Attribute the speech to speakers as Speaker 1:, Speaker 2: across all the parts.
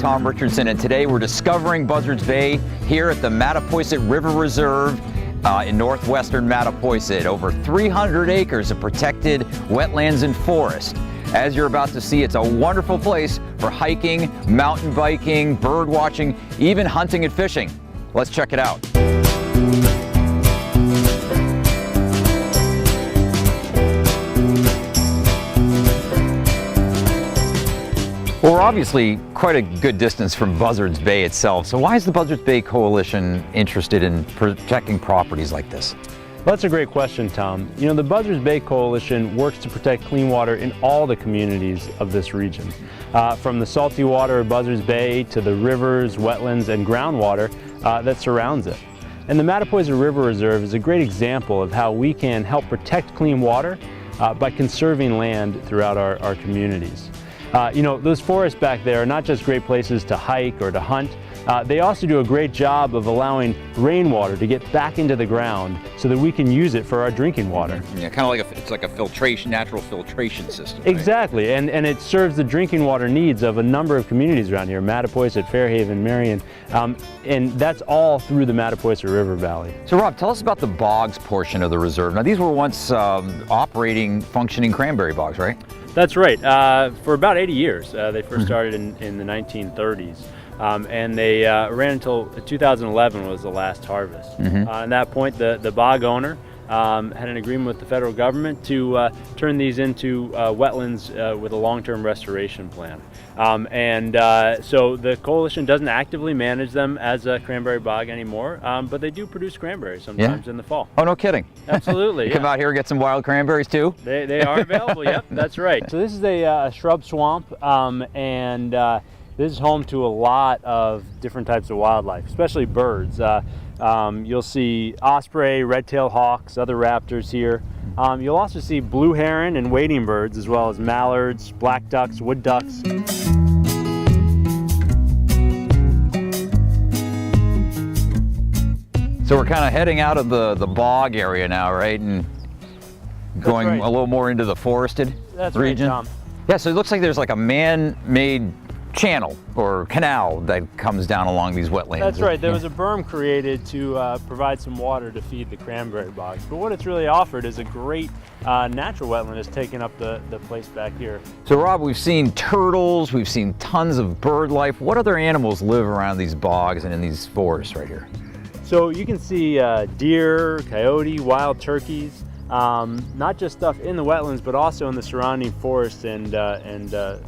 Speaker 1: Tom Richardson, and today we're discovering Buzzards Bay here at the Mattapoisett River Reserve in northwestern Mattapoisett. Over 300 acres of protected wetlands and forest. As you're about to see, it's a wonderful place for hiking, mountain biking, bird watching, even hunting and fishing. Let's check it out. Well, we're obviously quite a good distance from Buzzards Bay itself, so why is the Buzzards Bay Coalition interested in protecting properties like this?
Speaker 2: Well, that's a great question, Tom. You know, the Buzzards Bay Coalition works to protect clean water in all the communities of this region. From the salty water of Buzzards Bay to the rivers, wetlands, and groundwater that surrounds it. And the Mattapoisett River Reserve is a great example of how we can help protect clean water by conserving land throughout our communities. You know, those forests back there are not just great places to hike or to hunt, they also do a great job of allowing rainwater to get back into the ground so that we can use it for our drinking water.
Speaker 1: Yeah, kind of like it's like a filtration, natural filtration system. Right?
Speaker 2: Exactly, and it serves the drinking water needs of a number of communities around here, Mattapoisett, Fairhaven, Marion, and that's all through the Mattapoisett River Valley.
Speaker 1: So Rob, tell us about the bogs portion of the reserve. Now these were once operating, functioning cranberry bogs, right?
Speaker 2: That's right. For about 80 years. They first started in the 1930s. And they ran until 2011 was the last harvest. At that point, the bog owner had an agreement with the federal government to turn these into wetlands with a long-term restoration plan. So the coalition doesn't actively manage them as a cranberry bog anymore, but they do produce cranberries sometimes in the fall.
Speaker 1: Oh, no kidding.
Speaker 2: Absolutely.
Speaker 1: Come out here and get some wild cranberries too?
Speaker 2: They are available, yep, that's right. So this is a shrub swamp, this is home to a lot of different types of wildlife, especially birds. You'll see osprey, red-tailed hawks, other raptors here. You'll also see blue heron and wading birds, as well as mallards, black ducks, wood ducks.
Speaker 1: So we're kind of heading out of the bog area now, right? And going a little more into the forested region?
Speaker 2: Right, Tom.
Speaker 1: Yeah, so it looks like there's like a man-made channel or canal that comes down along these wetlands.
Speaker 2: That's right. There was a berm created to provide some water to feed the cranberry bogs. But what it's really offered is a great natural wetland that's taken up the place back here.
Speaker 1: So Rob, we've seen turtles, we've seen tons of bird life. What other animals live around these bogs and in these forests right here?
Speaker 2: So you can see deer, coyote, wild turkeys. Not just stuff in the wetlands, but also in the surrounding forests and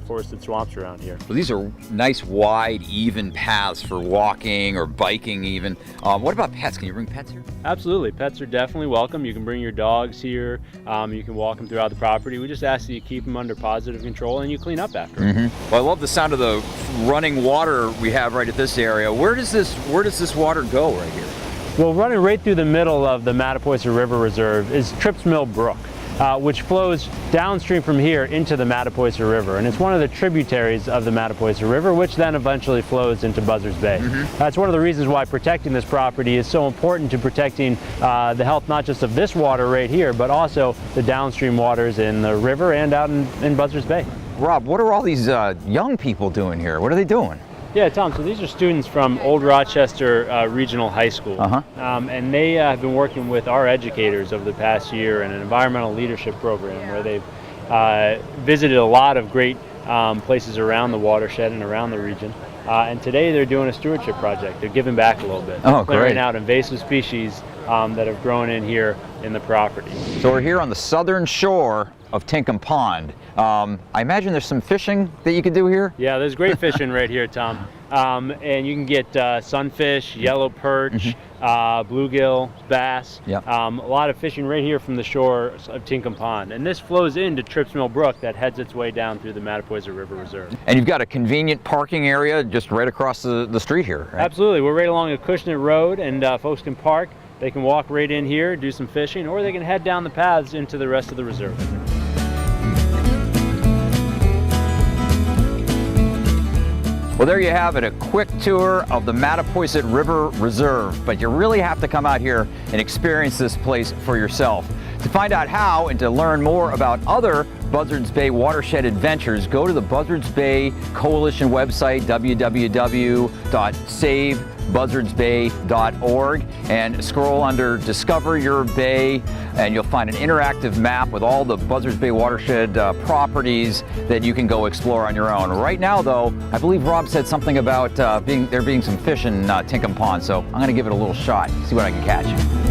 Speaker 2: forested swamps around here.
Speaker 1: So these are nice, wide, even paths for walking or biking even. What about pets? Can you bring pets here?
Speaker 2: Absolutely. Pets are definitely welcome. You can bring your dogs here. You can walk them throughout the property. We just ask that you keep them under positive control and you clean up after them.
Speaker 1: Well, I love the sound of the running water we have right at this area. Where does this water go right here?
Speaker 2: Well, running right through the middle of the Mattapoisett River Reserve is Trips Mill Brook, which flows downstream from here into the Mattapoisett River. And it's one of the tributaries of the Mattapoisett River, which then eventually flows into Buzzards Bay. That's one of the reasons why protecting this property is so important to protecting the health not just of this water right here, but also the downstream waters in the river and out in Buzzards Bay.
Speaker 1: Rob, what are all these young people doing here? What are they doing?
Speaker 2: Yeah, Tom, so these are students from Old Rochester Regional High School. And they have been working with our educators over the past year in an environmental leadership program where they've visited a lot of great places around the watershed and around the region. And today they're doing a stewardship project. They're giving back a little bit.
Speaker 1: Oh,
Speaker 2: clearing
Speaker 1: great.
Speaker 2: out invasive species that have grown in here in the property.
Speaker 1: So we're here on the southern shore of Tinkham Pond. I imagine there's some fishing that you could do here?
Speaker 2: Yeah, there's great fishing right here, Tom. And you can get sunfish, yellow perch, bluegill, bass. A lot of fishing right here from the shore of Tinkham Pond. And this flows into Trips Mill Brook that heads its way down through the Mattapoisett River Reserve.
Speaker 1: And you've got a convenient parking area just right across the street here, right?
Speaker 2: Absolutely. We're right along Acushnet Road, and folks can park. They can walk right in here, do some fishing, or they can head down the paths into the rest of the reserve.
Speaker 1: Well, there you have it, a quick tour of the Mattapoisett River Reserve, but you really have to come out here and experience this place for yourself. To find out how and to learn more about other Buzzards Bay Watershed Adventures, go to the Buzzards Bay Coalition website, www.savebuzzardsbay.org, and scroll under Discover Your Bay, and you'll find an interactive map with all the Buzzards Bay Watershed properties that you can go explore on your own. Right now, though, I believe Rob said something about there being some fish in Tinkham Pond, so I'm going to give it a little shot, see what I can catch.